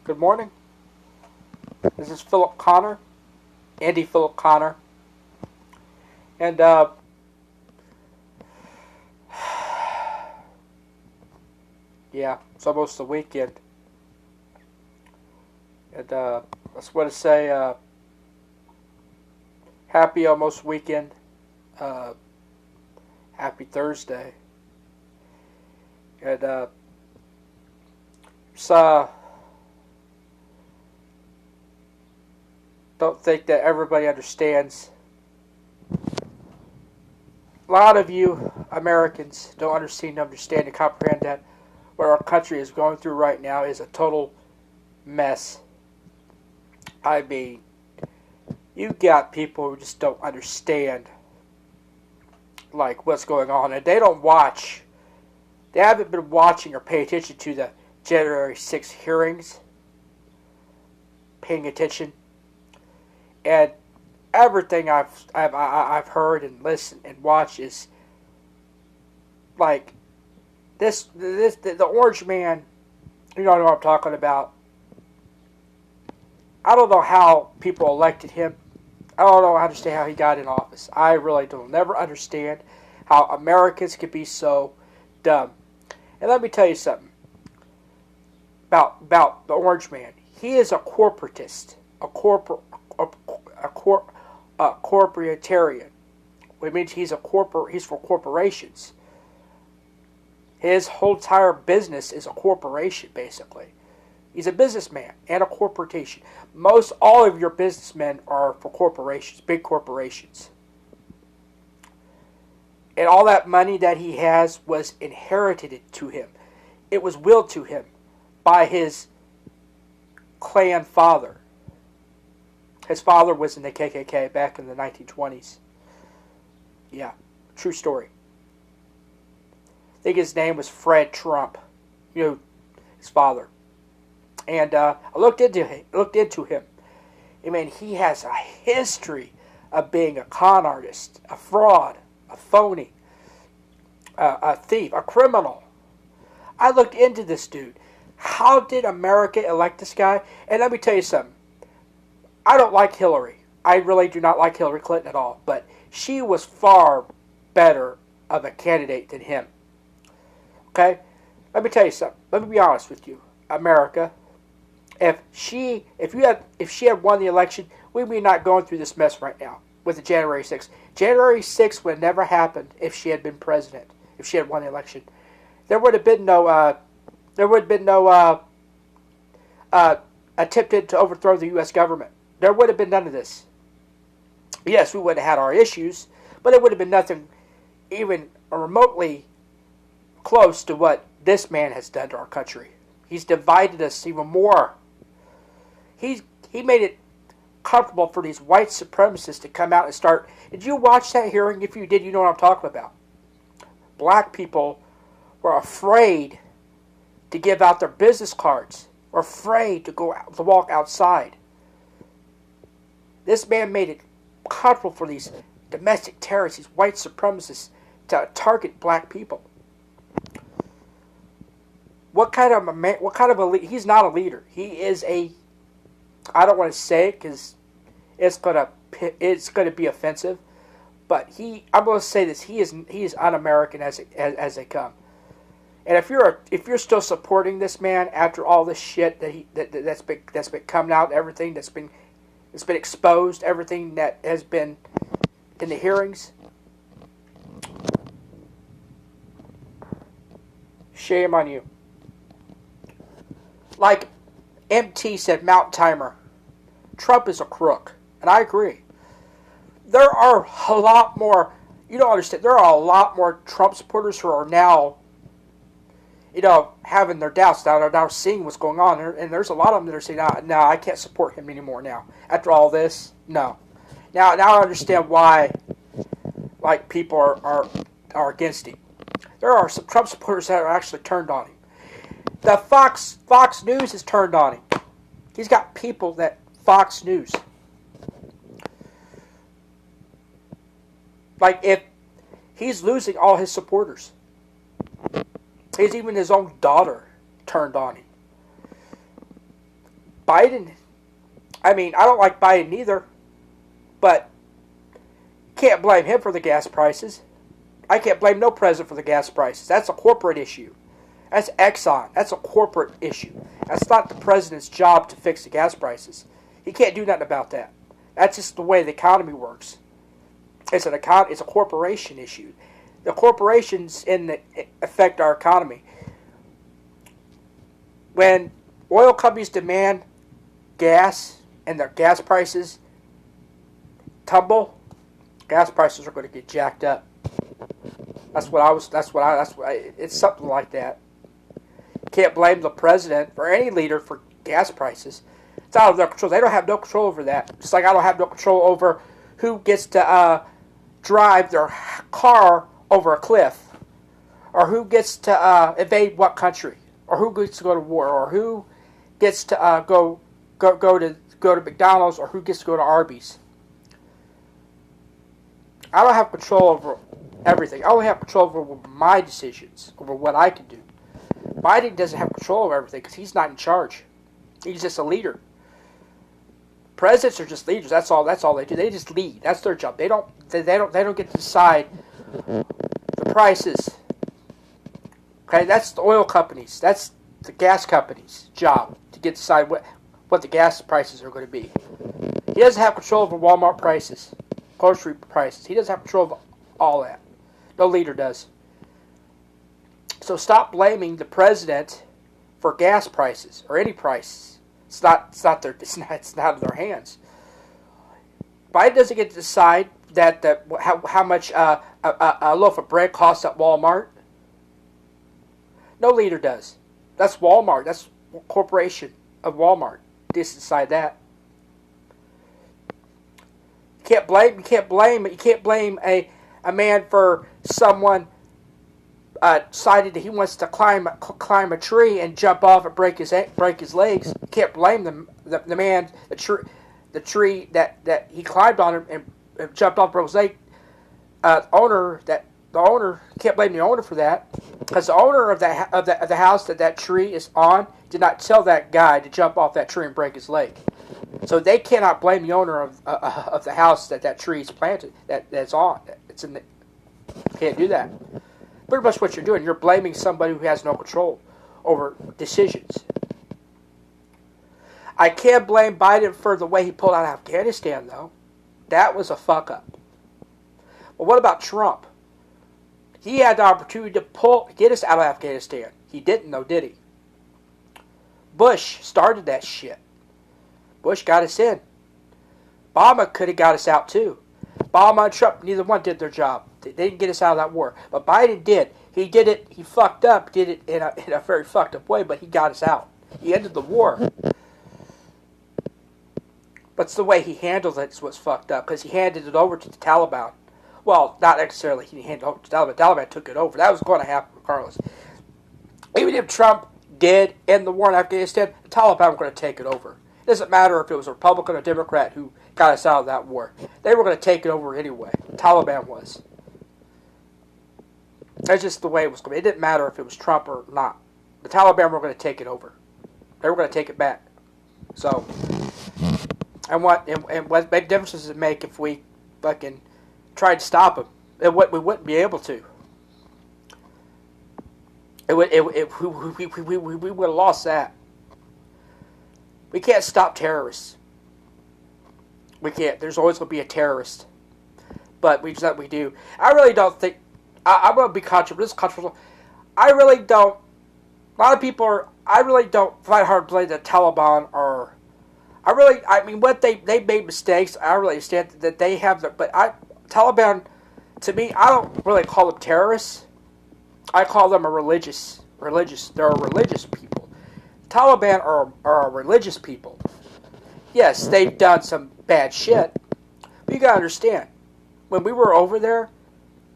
Good morning. This is Philip Connor, Andy Philip Connor. And, yeah, it's almost the weekend. And, I just want to say, happy almost weekend. Happy Thursday. And, don't think that everybody understands. A lot of you Americans don't understand and comprehend that what our country is going through right now is a total mess. I mean, you got people who just don't understand like what's going on, and they don't watch. They haven't been watching or paying attention to the January 6th hearings. Paying attention. And everything I've heard and listened and watched is like the orange man. You don't know what I'm talking about. I don't know how people elected him. I don't know. Understand how he got in office. I really don't. Never understand how Americans could be so dumb. And let me tell you something about the orange man. He is a corporatist, a corporatarian, which means he's for corporations. His whole entire business is a corporation, basically. He's a businessman and a corporation. Most all of your businessmen are for corporations, big corporations. And all that money that he has was inherited to him. It was willed to him by his clan father. His father was in the KKK back in the 1920s. Yeah, true story. I think his name was Fred Trump. You know, his father. And I looked into him. I mean, he has a history of being a con artist, a fraud, a phony, a thief, a criminal. I looked into this dude. How did America elect this guy? And let me tell you something. I don't like Hillary. I really do not like Hillary Clinton at all. But she was far better of a candidate than him. Okay? Let me tell you something. Let me be honest with you. America, if she had won the election, we'd be not going through this mess right now with the January 6th. January 6th would have never happened if she had been president, if she had won the election. There would have been no attempted to overthrow the U.S. government. There would have been none of this. Yes, we would have had our issues, but it would have been nothing even remotely close to what this man has done to our country. He's divided us even more. He made it comfortable for these white supremacists to come out and start. Did you watch that hearing? If you did, you know what I'm talking about. Black people were afraid to give out their business cards, were afraid to go out, to walk outside. This man made it comfortable for these domestic terrorists, these white supremacists, to target black people. What kind of a leader? He's not a leader. He is a. I don't want to say it because it's gonna be offensive, but I'm going to say this. He is un-American as they come. And if you're still supporting this man after all this shit that's been coming out, everything that's been exposed, everything that has been in the hearings, shame on you. Like MT said, Mountain Timer, Trump is a crook, and I agree. There are a lot more. You don't understand. There are a lot more Trump supporters who are now, having their doubts now. They're now seeing what's going on, and there's a lot of them that are saying, "No, I can't support him anymore now. After all this, no." Now I understand why, like, people are against him. There are some Trump supporters that are actually turned on him. The Fox News is turned on him. He's got people that Fox News. Like, if he's losing all his supporters. He's even his own daughter turned on him. Biden, I mean, I don't like Biden either, but can't blame him for the gas prices. I can't blame no president for the gas prices. That's a corporate issue. That's Exxon. That's a corporate issue. That's not the president's job to fix the gas prices. He can't do nothing about that. That's just the way the economy works. It's a corporation issue. The corporations affect our economy. When oil companies demand gas and their gas prices tumble, gas prices are going to get jacked up. It's something like that. Can't blame the president or any leader for gas prices. It's out of their control. They don't have no control over that. Just like I don't have no control over who gets to drive their car over a cliff, or who gets to invade what country, or who gets to go to war, or who gets to go to McDonald's, or who gets to go to Arby's. I don't have control over everything. I only have control over my decisions, over what I can do. Biden doesn't have control over everything because he's not in charge. He's just a leader. Presidents are just leaders. That's all they do. They just lead. That's their job. They don't get to decide the prices. Okay, that's the oil companies. That's the gas companies' job to decide what the gas prices are going to be. He doesn't have control over Walmart prices, grocery prices. He doesn't have control of all that. No leader does. So stop blaming the president for gas prices or any prices. It's not out of their hands. Biden doesn't get to decide how much a loaf of bread costs at Walmart. No leader does. That's Walmart. That's a corporation of Walmart. They decide that. You can't blame a man for someone decided that he wants to climb a tree and jump off and break his legs. You can't blame the man, the tree that he climbed on and jumped off, broke his leg. The owner, you can't blame the owner for that, because the owner of the house that tree is on did not tell that guy to jump off that tree and break his leg. So they cannot blame the owner of the house that tree is planted, that's on. Can't do that. Pretty much what you're doing, you're blaming somebody who has no control over decisions. I can't blame Biden for the way he pulled out of Afghanistan, though. That was a fuck up. But what about Trump? He had the opportunity to get us out of Afghanistan. He didn't, though, did he? Bush started that shit. Bush got us in. Obama could have got us out, too. Obama and Trump, neither one did their job. They didn't get us out of that war. But Biden did. He did it. He fucked up. Did it in a very fucked up way, but he got us out. He ended the war. But it's the way he handled it is what's fucked up, because he handed it over to the Taliban. Well, not necessarily he handed it over to the Taliban. The Taliban took it over. That was going to happen regardless. Even if Trump did end the war in Afghanistan, the Taliban were going to take it over. It doesn't matter if it was a Republican or Democrat who got us out of that war. They were going to take it over anyway. The Taliban was. That's just the way it was going. It didn't matter if it was Trump or not. The Taliban were going to take it over. They were going to take it back. So, and what big difference does it make if we fucking tried to stop them? We wouldn't be able to. We would have lost that. We can't stop terrorists. We can't. There's always going to be a terrorist. But we do. I really don't think. I'm going to be controversial. I really don't. A lot of people are. I really don't find it hard to believe that Taliban are. I mean, what they made mistakes. I really understand that they have the. But Taliban, to me, I don't really call them terrorists. I call them religious. They're a religious people. Taliban are a religious people. Yes, they've done some bad shit. But you gotta understand, when we were over there,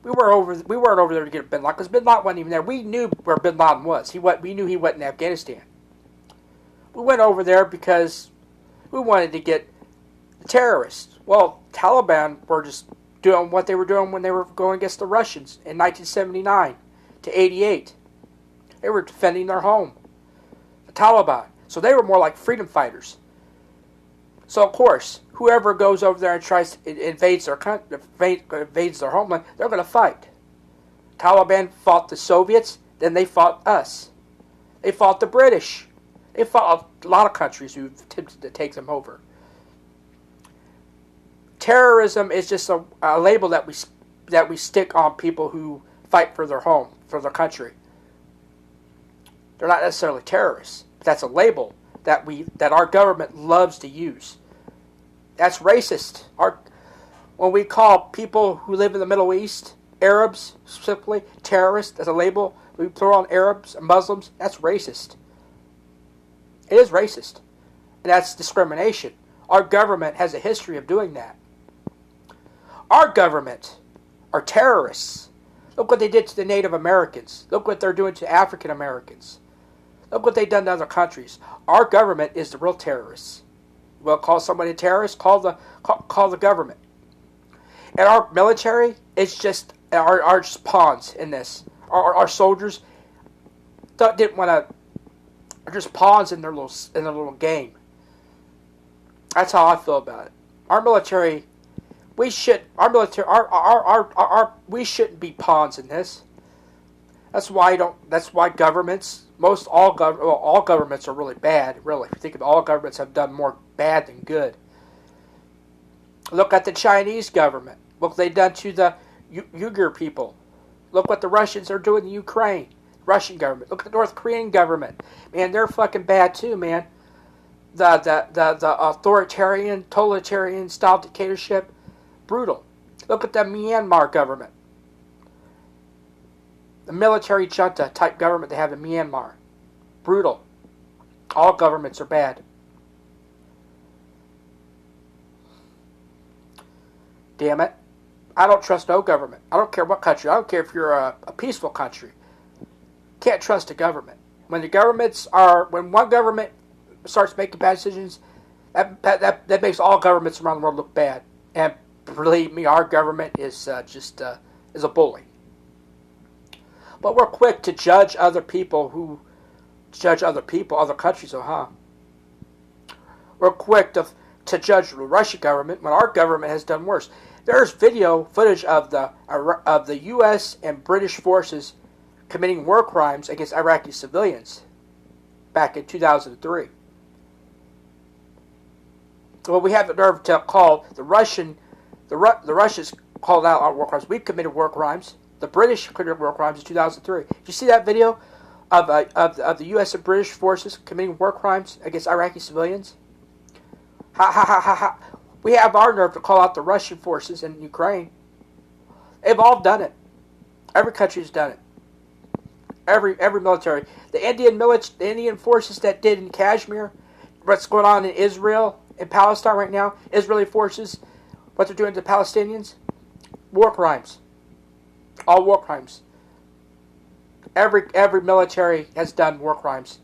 we weren't over there to get Bin Laden, because Bin Laden wasn't even there. We knew where Bin Laden was. We knew he wasn't in Afghanistan. We went over there because we wanted to get the terrorists. Well, Taliban were just doing what they were doing when they were going against the Russians in 1979 to 88. They were defending their home. The Taliban. So they were more like freedom fighters. So of course, whoever goes over there and tries to invades their homeland, they're going to fight. Taliban fought the Soviets, then they fought us. They fought the British. They fought a lot of countries who attempted to take them over. Terrorism is just a label that we stick on people who fight for their home, for their country. They're not necessarily terrorists, but that's a label that our government loves to use. That's racist. When we call people who live in the Middle East, Arabs specifically, terrorists as a label, we throw on Arabs and Muslims, that's racist. It is racist. And that's discrimination. Our government has a history of doing that. Our government are terrorists. Look what they did to the Native Americans. Look what they're doing to African Americans. Look what they've done to other countries. Our government is the real terrorists. You want to call somebody a terrorist? Call the government. And our military is just are just pawns in this. Our soldiers didn't want to. Are just pawns in their little game. That's how I feel about it. Our military, we shouldn't be pawns in this. That's why governments, all governments are really bad. Really, if you think of it, all governments have done more bad than good. Look at the Chinese government. Look what they've done to the Uyghur people. Look what the Russians are doing in Ukraine. Russian government. Look at the North Korean government. Man, they're fucking bad too, man. The authoritarian, totalitarian style dictatorship, brutal. Look at the Myanmar government. The military junta type government they have in Myanmar. Brutal. All governments are bad. Damn it. I don't trust no government. I don't care what country. I don't care if you're a peaceful country. Can't trust a government. When one government starts making bad decisions, that makes all governments around the world look bad. And believe me, our government is just a bully. But we're quick to judge other people, other countries, We're quick to judge the Russian government when our government has done worse. There's video footage of the U.S. and British forces committing war crimes against Iraqi civilians back in 2003. Well, we have the nerve to call the Russians called out our war crimes. We've committed war crimes. The British committed war crimes in 2003. Did you see that video of the U.S. and British forces committing war crimes against Iraqi civilians? Ha ha ha ha ha. We have our nerve to call out the Russian forces in Ukraine. They've all done it. Every country's done it. Every military. The Indian forces that did in Kashmir, what's going on in Israel, in Palestine right now, Israeli forces, what they're doing to the Palestinians, war crimes. All war crimes. Every military has done war crimes.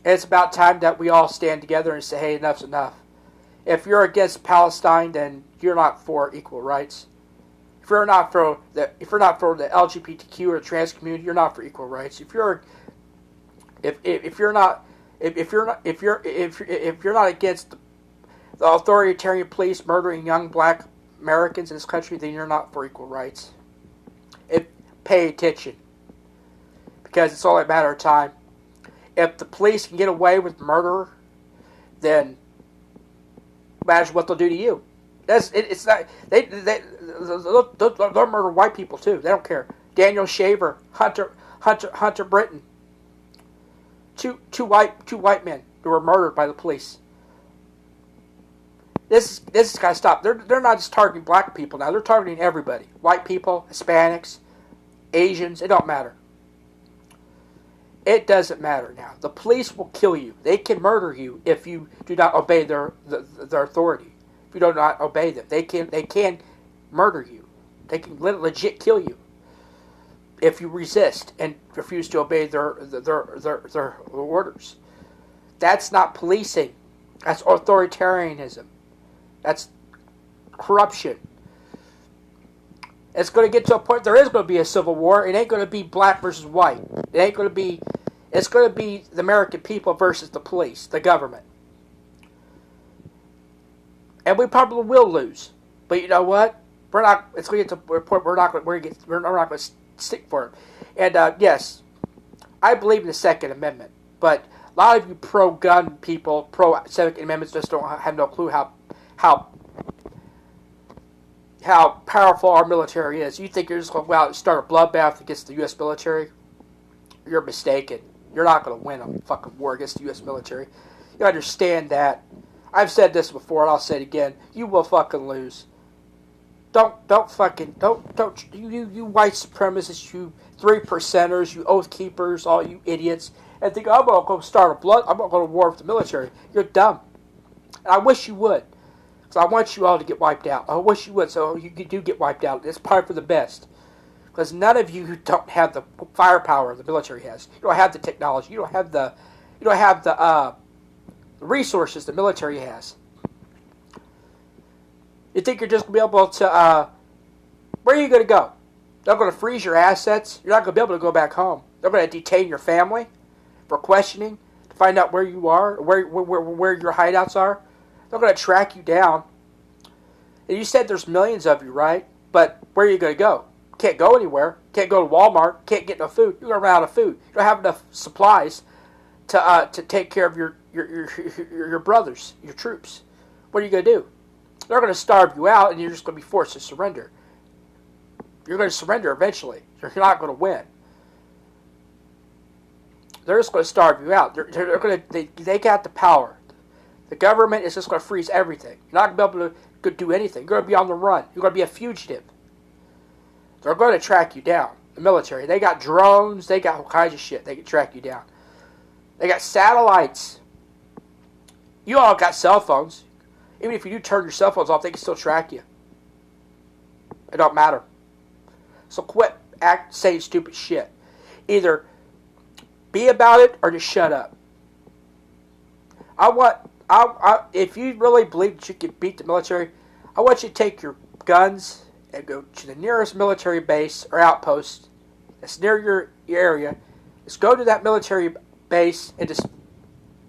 And it's about time that we all stand together and say, hey, enough's enough. If you're against Palestine, then you're not for equal rights. If you're not for the LGBTQ or trans community, you're not for equal rights. If you're not against the authoritarian police murdering young black Americans in this country, then you're not for equal rights. Pay attention, because it's only a matter of time. If the police can get away with murder, then imagine what they'll do to you. It's not they'll murder white people too. They don't care. Daniel Shaver, Hunter Britton, two white men who were murdered by the police. This has got to stop. They're not just targeting black people now. They're targeting everybody. White people, Hispanics, Asians. It don't matter. It doesn't matter now. The police will kill you. They can murder you if you do not obey their authority. If you do not obey them, they can murder you. They can legit kill you if you resist and refuse to obey their orders. That's not policing. That's authoritarianism. That's corruption. It's going to get to a point there is going to be a civil war. It ain't going to be black versus white. It ain't going to be It's going to be the American people versus the police, the government. And we probably will lose. But you know what? We're not. It's going to get to a point we're not going to stick for it. And yes, I believe in the Second Amendment. But a lot of you pro-gun people, pro-Second Amendments, just don't have no clue how powerful our military is. You think you're just going to go out and start a bloodbath against the U.S. military? You're mistaken. You're not going to win a fucking war against the U.S. military. You understand that. I've said this before, and I'll say it again. You will fucking lose. Don't you white supremacists, you 3%ers, you oath keepers, all you idiots, and think, I'm going to go start I'm going to go to war with the military. You're dumb. And I wish you would. Because I want you all to get wiped out. I wish you would, so you do get wiped out. It's probably for the best. Because none of you who don't have the firepower the military has. You don't have the technology. You don't have the resources the military has. You think you're just going to be able to, where are you going to go? They're going to freeze your assets. You're not going to be able to go back home. They're going to detain your family for questioning to find out where you are, where your hideouts are. They're going to track you down. And you said there's millions of you, right? But where are you going to go? Can't go anywhere. Can't go to Walmart. Can't get no food. You're going to run out of food. You don't have enough supplies to take care of your brothers, your troops. What are you going to do? They're going to starve you out, and you're just going to be forced to surrender. You're going to surrender eventually. You're not going to win. They're just going to starve you out. They got the power. The government is just going to freeze everything. You're not going to be able to do anything. You're going to be on the run. You're going to be a fugitive. They're going to track you down. The military. They got drones. They got all kinds of shit. They can track you down. They got satellites. You all got cell phones. Even if you do turn your cell phones off, they can still track you. It don't matter. So quit saying stupid shit. Either be about it or just shut up. If you really believe that you can beat the military, I want you to take your guns and go to the nearest military base or outpost that's near your area. Just go to that military base and just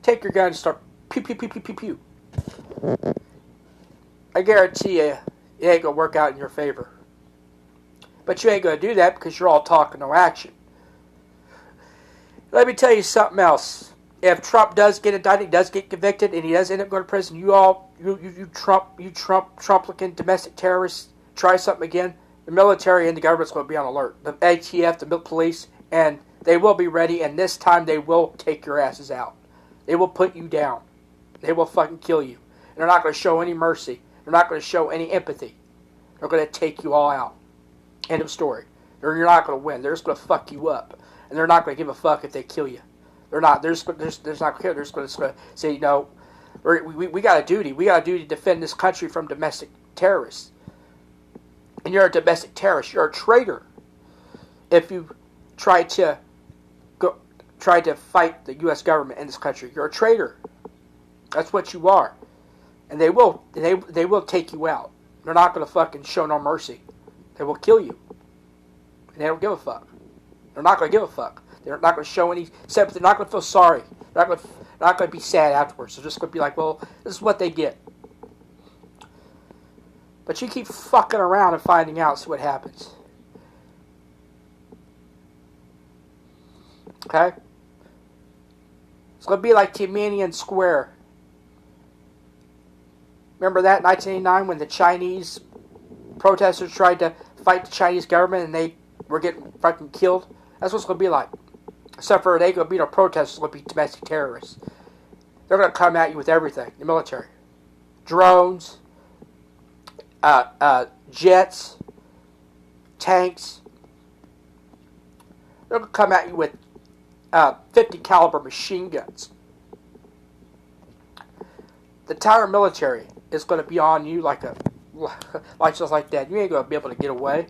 take your gun and start pew pew pew pew pew pew. I guarantee you, it ain't gonna work out in your favor. But you ain't gonna do that because you're all talk and no action. Let me tell you something else. If Trump does get indicted, does get convicted, and he does end up going to prison, you Trump-looking domestic terrorists, try something again, the military and the government's going to be on alert. The ATF, the police, and they will be ready, and this time they will take your asses out. They will put you down. They will fucking kill you. And they're not going to show any mercy. They're not going to show any empathy. They're going to take you all out. End of story. You're not going to win. They're just going to fuck you up. And they're not going to give a fuck if they kill you. They're not. They're just not going to care. They're just going to say, no, we got a duty. We got a duty to defend this country from domestic terrorists. And you're a domestic terrorist. You're a traitor. If you try to fight the U.S. government in this country, you're a traitor. That's what you are. And they will take you out. They're not going to fucking show no mercy. They will kill you. And they don't give a fuck. They're not going to give a fuck. They're not going to show any sympathy. They're not going to feel sorry. They're not going to be sad afterwards. They're just going to be like, well, this is what they get. But you keep fucking around and finding out, see what happens. Okay? It's going to be like Tiananmen Square. Remember that in 1989 when the Chinese protesters tried to fight the Chinese government and they were getting fucking killed? That's what it's going to be like. Except for they ain't going to be no protesters, it's going to be domestic terrorists. They're going to come at you with everything, the military. Drones, jets, tanks. They're going to come at you with 50 caliber machine guns. The entire military is going to be on you like just like that. You ain't going to be able to get away.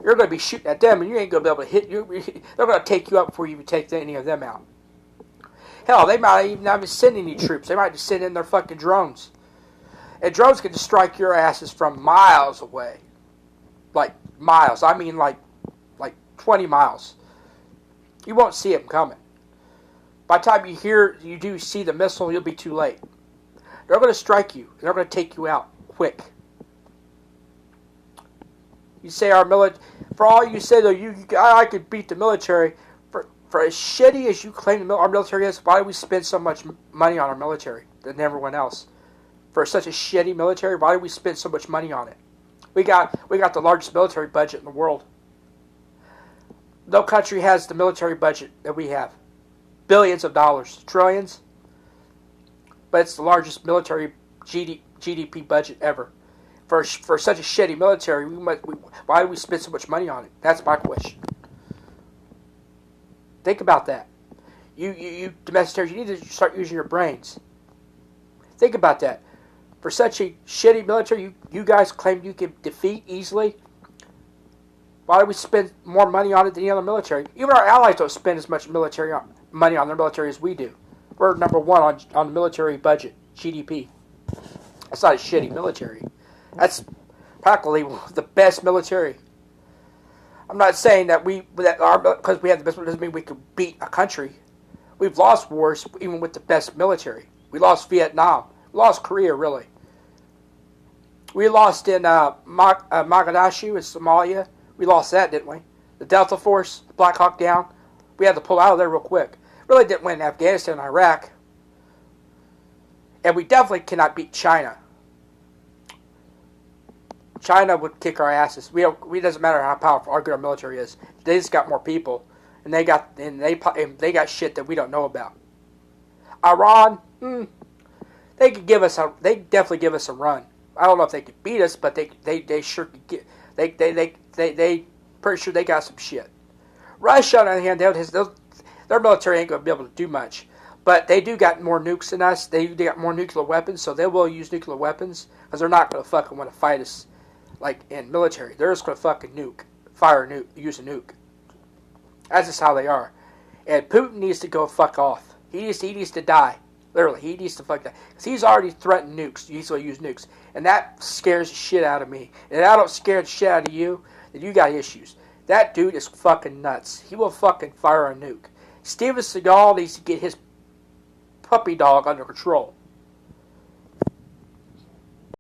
You're going to be shooting at them, and you ain't going to be able to hit you. They're going to take you out before you even take any of them out. Hell, they might even not even send any troops. They might just send in their fucking drones. And drones can just strike your asses from miles away. Like, miles. I mean, like 20 miles. You won't see them coming. By the time you do see the missile, you'll be too late. They're going to strike you. They're going to take you out quick. You say our military, for all you say though, I could beat the military. For as shitty as you claim our military is, why do we spend so much money on our military than everyone else? For such a shitty military, why do we spend so much money on it? We got the largest military budget in the world. No country has the military budget that we have. Billions of dollars, trillions. But it's the largest military GDP budget ever. For such a shitty military, why do we spend so much money on it? That's my question. Think about that. You domestic terrorists, you need to start using your brains. Think about that. For such a shitty military you guys claim you can defeat easily, why do we spend more money on it than the other military? Even our allies don't spend as much money on their military as we do. We're number one on the military budget, GDP. That's not a shitty military. That's practically the best military. I'm not saying because we have the best military doesn't mean we could beat a country. We've lost wars even with the best military. We lost Vietnam. We lost Korea, really. We lost in Mogadishu in Somalia. We lost that, didn't we? The Delta Force, Black Hawk Down. We had to pull out of there real quick. Really didn't win Afghanistan and Iraq. And we definitely cannot beat China. China would kick our asses. We doesn't matter how powerful our military is. They just got more people, and they got shit that we don't know about. Iran, they definitely give us a run. I don't know if they could beat us, but they sure could get. They pretty sure they got some shit. Russia, on the other hand, their military ain't gonna be able to do much, but they do got more nukes than us. They got more nuclear weapons, so they will use nuclear weapons because they're not gonna fucking want to fight us. Like in military, they're just gonna fucking use a nuke. That's just how they are. And Putin needs to go fuck off. He needs to die. Literally, he needs to fuck die. Because he's already threatened nukes. He's gonna use nukes. And that scares the shit out of me. And if I don't scare the shit out of you, then you got issues. That dude is fucking nuts. He will fucking fire a nuke. Steven Seagal needs to get his puppy dog under control.